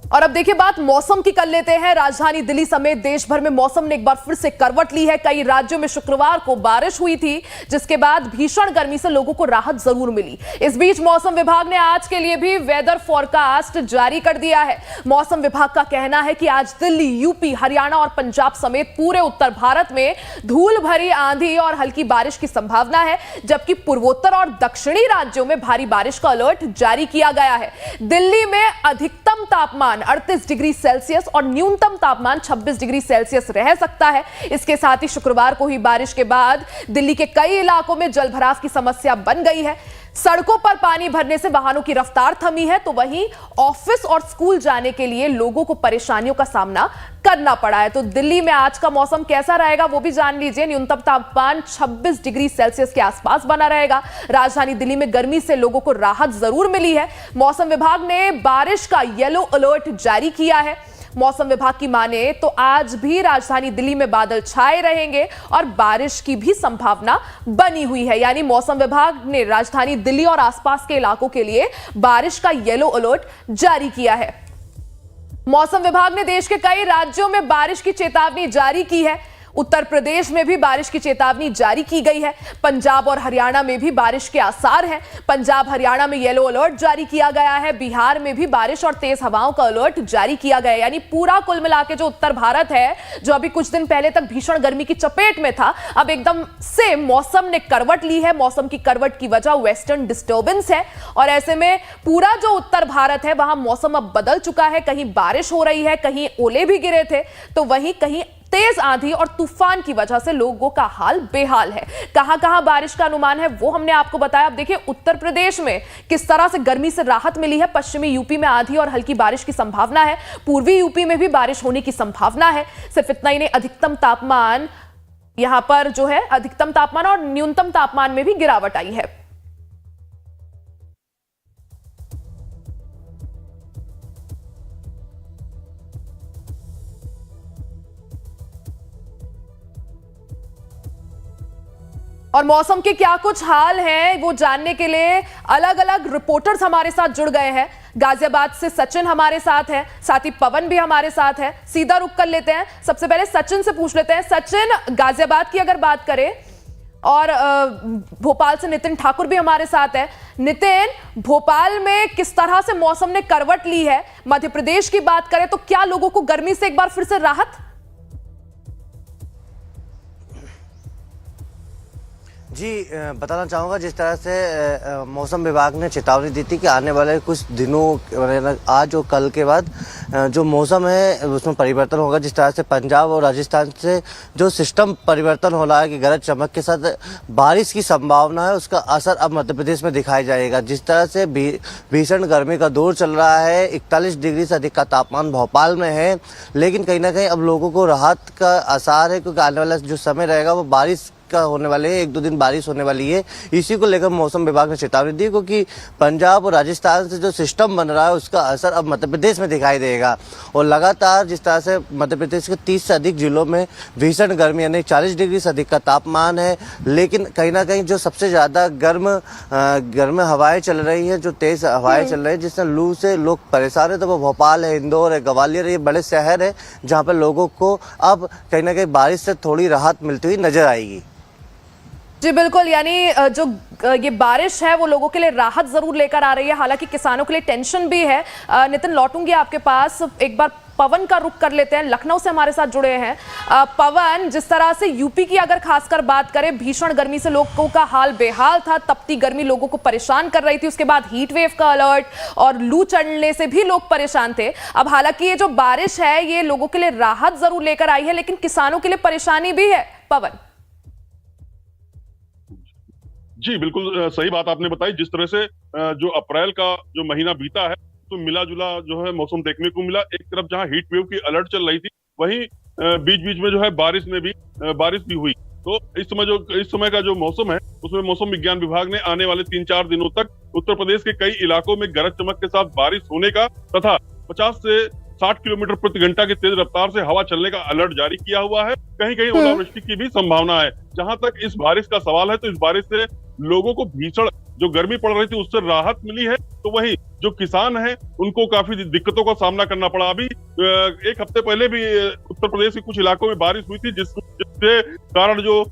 और अब देखिए बात मौसम की कर लेते हैं। राजधानी दिल्ली समेत देश भर में मौसम ने एक बार फिर से करवट ली है। कई राज्यों में शुक्रवार को बारिश हुई थी, जिसके बाद भीषण गर्मी से लोगों को राहत जरूर मिली। इस बीच मौसम विभाग ने आज के लिए भी वेदर फोरकास्ट जारी कर दिया है। मौसम विभाग का कहना है कि आज दिल्ली, यूपी, हरियाणा और पंजाब समेत पूरे उत्तर भारत में धूल भरी आंधी और हल्की बारिश की संभावना है, जबकि पूर्वोत्तर और दक्षिणी राज्यों में भारी बारिश का अलर्ट जारी किया गया है। दिल्ली में अधिकतम तापमान 38 डिग्री सेल्सियस और न्यूनतम तापमान 26 डिग्री सेल्सियस रह सकता है। इसके साथ ही शुक्रवार को हुई बारिश के बाद दिल्ली के कई इलाकों में जलभराव की समस्या बन गई है। सड़कों पर पानी भरने से वाहनों की रफ्तार थमी है, तो वहीं ऑफिस और स्कूल जाने के लिए लोगों को परेशानियों का सामना करना पड़ा है। तो दिल्ली में आज का मौसम कैसा रहेगा वो भी जान लीजिए। न्यूनतम तापमान 26 डिग्री सेल्सियस के आसपास बना रहेगा। राजधानी दिल्ली में गर्मी से लोगों को राहत जरूर मिली है। मौसम विभाग ने बारिश का येलो अलर्ट जारी किया है। मौसम विभाग की माने तो आज भी राजधानी दिल्ली में बादल छाए रहेंगे और बारिश की भी संभावना बनी हुई है। यानी मौसम विभाग ने राजधानी दिल्ली और आसपास के इलाकों के लिए बारिश का येलो अलर्ट जारी किया है। मौसम विभाग ने देश के कई राज्यों में बारिश की चेतावनी जारी की है। उत्तर प्रदेश में भी बारिश की चेतावनी जारी की गई है। पंजाब और हरियाणा में भी बारिश के आसार हैं। पंजाब, हरियाणा में येलो अलर्ट जारी किया गया है। बिहार में भी बारिश और तेज हवाओं का अलर्ट जारी किया गया है। यानी पूरा कुल मिला के जो उत्तर भारत है, जो अभी कुछ दिन पहले तक भीषण गर्मी की चपेट में था, अब एकदम से मौसम ने करवट ली है। मौसम की करवट की वजह वेस्टर्न डिस्टर्बेंस है और ऐसे में पूरा जो उत्तर भारत है वहां मौसम अब बदल चुका है। कहीं बारिश हो रही है, कहीं ओले भी गिरे थे, तो वहीं कहीं तेज आंधी और तूफान की वजह से लोगों का हाल बेहाल है। कहां कहां बारिश का अनुमान है वो हमने आपको बताया। अब देखिए उत्तर प्रदेश में किस तरह से गर्मी से राहत मिली है। पश्चिमी यूपी में आंधी और हल्की बारिश की संभावना है। पूर्वी यूपी में भी बारिश होने की संभावना है। सिर्फ इतना ही नहीं, अधिकतम तापमान यहां पर जो है, अधिकतम तापमान और न्यूनतम तापमान में भी गिरावट आई है। और मौसम के क्या कुछ हाल हैं वो जानने के लिए अलग अलग रिपोर्टर्स हमारे साथ जुड़ गए हैं। गाजियाबाद से सचिन हमारे साथ है, साथ ही पवन भी हमारे साथ है। सीधा रुख कर लेते हैं, सबसे पहले सचिन से पूछ लेते हैं। सचिन, गाजियाबाद की अगर बात करें और भोपाल से नितिन ठाकुर भी हमारे साथ है। नितिन, भोपाल में किस तरह से मौसम ने करवट ली है? मध्य प्रदेश की बात करें तो क्या लोगों को गर्मी से एक बार फिर से राहत? जी, बताना चाहूँगा जिस तरह से मौसम विभाग ने चेतावनी दी थी कि आने वाले कुछ दिनों, आज और कल के बाद जो मौसम है उसमें परिवर्तन होगा। जिस तरह से पंजाब और राजस्थान से जो सिस्टम परिवर्तन हो रहा है कि गरज चमक के साथ बारिश की संभावना है, उसका असर अब मध्य प्रदेश में दिखाई जाएगा। जिस तरह से भीषण गर्मी का दौर चल रहा है, 41 डिग्री से अधिक का तापमान भोपाल में है, लेकिन कहीं ना कहीं अब लोगों को राहत का आसार है, क्योंकि आने वाला जो समय रहेगा वो बारिश का होने वाले है। 1-2 दिन बारिश होने वाली है। इसी को लेकर मौसम विभाग ने चेतावनी दी, क्योंकि पंजाब और राजस्थान से जो सिस्टम बन रहा है उसका असर अब मध्य प्रदेश में दिखाई देगा। और लगातार जिस तरह से मध्य प्रदेश के 30 से अधिक जिलों में भीषण गर्मी यानी 40 डिग्री से अधिक का तापमान है, लेकिन कहीं ना कहीं जो सबसे ज़्यादा गर्म हवाएं चल रही हैं, जो तेज हवाएं चल रही हैं, जिससे लू से लोग परेशान है, तो वो भोपाल है, इंदौर है, ग्वालियर, ये बड़े शहर है जहाँ पर लोगों को अब कहीं ना कहीं बारिश से थोड़ी राहत मिलती हुई नजर आएगी। जी बिल्कुल, यानी जो ये बारिश है वो लोगों के लिए राहत जरूर लेकर आ रही है, हालांकि किसानों के लिए टेंशन भी है। नितिन, लौटूंगी आपके पास, एक बार पवन का रुख कर लेते हैं। लखनऊ से हमारे साथ जुड़े हैं पवन। जिस तरह से यूपी की अगर खासकर बात करें, भीषण गर्मी से लोगों का हाल बेहाल था, तपती गर्मी लोगों को परेशान कर रही थी। उसके बाद हीट वेव का अलर्ट और लू चढ़ने से भी लोग परेशान थे। अब हालांकि ये जो बारिश है ये लोगों के लिए राहत जरूर लेकर आई है, लेकिन किसानों के लिए परेशानी भी है। पवन जी बिल्कुल सही बात आपने बताई। जिस तरह से जो अप्रैल का जो महीना बीता है तो मिला जुला जो है मौसम देखने को मिला। एक तरफ जहां हीट वेव की अलर्ट चल रही थी, वहीं बीच बीच में जो है बारिश भी हुई। तो इस समय का जो मौसम है उसमें मौसम विज्ञान विभाग ने आने वाले 3-4 दिनों तक उत्तर प्रदेश के कई इलाकों में गरज चमक के साथ बारिश होने का तथा 50 से 60 किलोमीटर प्रति घंटा की तेज रफ्तार से हवा चलने का अलर्ट जारी किया हुआ है। कहीं कहीं ओलावृष्टि की भी संभावना है। जहां तक इस बारिश का सवाल है, तो इस बारिश से लोगों को भीषण जो गर्मी पड़ रही थी उससे राहत मिली है, तो वहीं जो किसान हैं उनको काफी दिक्कतों का सामना करना पड़ा। अभी एक हफ्ते पहले भी उत्तर प्रदेश के कुछ इलाकों में बारिश हुई थी, जिसके कारण जो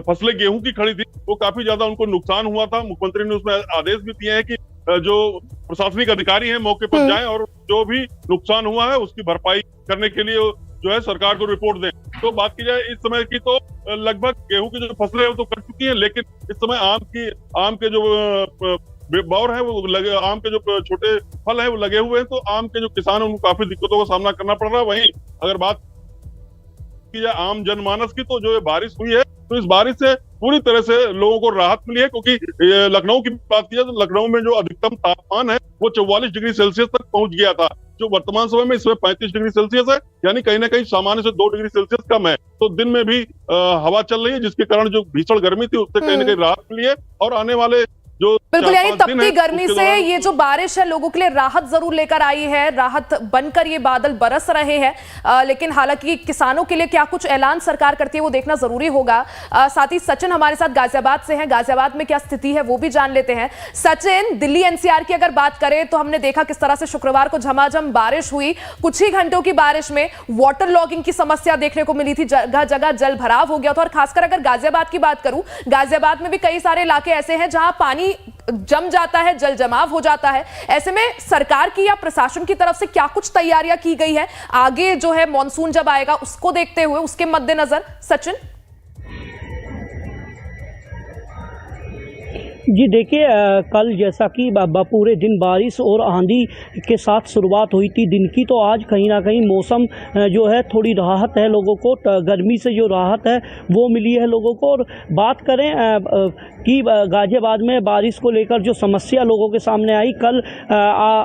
फसलें गेहूं की खड़ी थी वो काफी ज्यादा उनको नुकसान हुआ था। मुख्यमंत्री ने उसमें आदेश भी दिए हैं कि जो प्रशासनिक अधिकारी हैं मौके पर जाएं और जो भी नुकसान हुआ है उसकी भरपाई करने के लिए जो है सरकार को रिपोर्ट दें। तो बात की जाए इस समय की, तो लगभग गेहूं की जो फसलें हैं वो तो कट चुकी हैं, लेकिन इस समय आम के जो बौर है वो लगे, आम के जो छोटे फल है वो लगे हुए हैं, तो आम के जो किसान है उनको काफी दिक्कतों का सामना करना पड़ रहा है। वहीं अगर बात की जाए आम जनमानस की, तो जो ये बारिश हुई है तो इस बारिश से पूरी तरह से लोगों को राहत मिली है, क्योंकि लखनऊ की बात की जाए तो लखनऊ में जो अधिकतम तापमान है वो 44 डिग्री सेल्सियस तक पहुंच गया था, जो वर्तमान समय में इसमें 35 डिग्री सेल्सियस है, यानी कहीं ना कहीं सामान्य से 2 डिग्री सेल्सियस कम है। तो दिन में भी हवा चल रही है, जिसके कारण जो भीषण गर्मी थी उससे कहीं ना कहीं राहत मिली है। और आने वाले जो बिल्कुल, यानी तपती गर्मी से ये जो बारिश है लोगों के लिए राहत जरूर लेकर आई है, राहत बनकर ये बादल बरस रहे हैं। लेकिन हालांकि किसानों के लिए क्या कुछ ऐलान सरकार करती है वो देखना जरूरी होगा। साथ ही सचिन हमारे साथ गाजियाबाद से हैं, गाजियाबाद में क्या स्थिति है वो भी जान लेते हैं। सचिन, दिल्ली एनसीआर की अगर बात करें तो हमने देखा किस तरह से शुक्रवार को झमाझम बारिश हुई। कुछ ही घंटों की बारिश में वाटर लॉगिंग की समस्या देखने को मिली थी, जगह जगह जल भराव हो गया था। और खासकर अगर गाजियाबाद की बात करूं, गाजियाबाद में भी कई सारे इलाके ऐसे हैं जहां पानी जम जाता है, जल जमाव हो जाता है। ऐसे में सरकार की या प्रशासन की तरफ से क्या कुछ तैयारियां की गई है आगे जो है मॉनसून जब आएगा उसको देखते हुए, उसके मद्देनजर? सचिन जी देखिए, कल जैसा कि पूरे दिन बारिश और आंधी के साथ शुरुआत हुई थी दिन की, तो आज कहीं ना कहीं मौसम जो है थोड़ी राहत है लोगों को, गर्मी से जो राहत है वो मिली है लोगों को। और बात करें कि गाजियाबाद में बारिश को लेकर जो समस्या लोगों के सामने आई, कल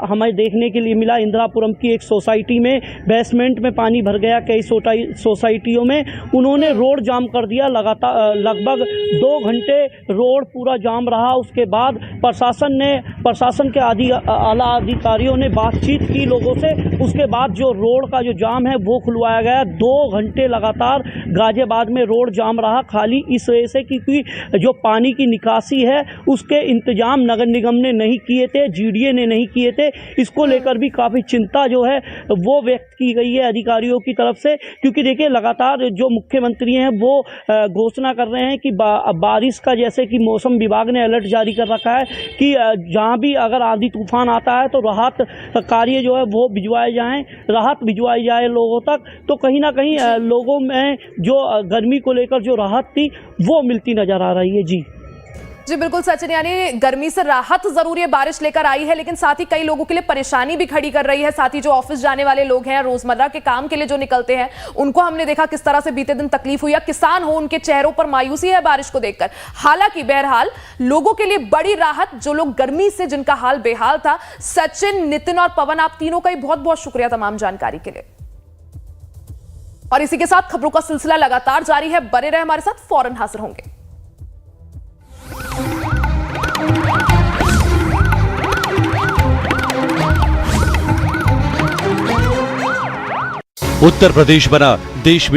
हमें देखने के लिए मिला इंदिरापुरम की एक सोसाइटी में बेसमेंट में पानी भर गया। कई सोसाइटियों में उन्होंने रोड जाम कर दिया, लगातार लगभग 2 घंटे रोड पूरा जाम रहा। उसके बाद प्रशासन के आला अधिकारियों ने बातचीत की लोगों से, उसके बाद जो रोड का जो जाम है वो खुलवाया गया। 2 घंटे लगातार गाजियाबाद में रोड जाम रहा, खाली इस वजह से क्योंकि जो पानी की निकासी है उसके इंतजाम नगर निगम ने नहीं किए थे, जीडीए ने नहीं किए थे। इसको लेकर भी काफ़ी चिंता जो है वो व्यक्त की गई है अधिकारियों की तरफ से, क्योंकि देखिए लगातार जो मुख्यमंत्री हैं वो घोषणा कर रहे हैं कि बारिश का, जैसे कि मौसम विभाग ने अलर्ट जारी कर रखा है कि जहां भी अगर आंधी तूफान आता है तो राहत कार्य जो है वो भिजवाए जाएं, राहत भिजवाई जाए लोगों तक। तो कहीं ना कहीं लोगों में जो गर्मी को लेकर जो राहत थी वो मिलती नजर आ रही है। जी बिल्कुल सचिन, यानी गर्मी से राहत जरूर ये बारिश लेकर आई है, लेकिन साथ ही कई लोगों के लिए परेशानी भी खड़ी कर रही है। साथ ही जो ऑफिस जाने वाले लोग हैं, रोजमर्रा के काम के लिए जो निकलते हैं, उनको हमने देखा किस तरह से बीते दिन तकलीफ हुई है। किसान हो, उनके चेहरों पर मायूसी है बारिश को देखकर। हालांकि बहरहाल लोगों के लिए बड़ी राहत, जो लोग गर्मी से जिनका हाल बेहाल था। सचिन, नितिन और पवन, आप तीनों का ही बहुत बहुत शुक्रिया तमाम जानकारी के लिए। और इसी के साथ खबरों का सिलसिला लगातार जारी है, बने रहे हमारे साथ, फौरन हाजिर होंगे। उत्तर प्रदेश बना देश में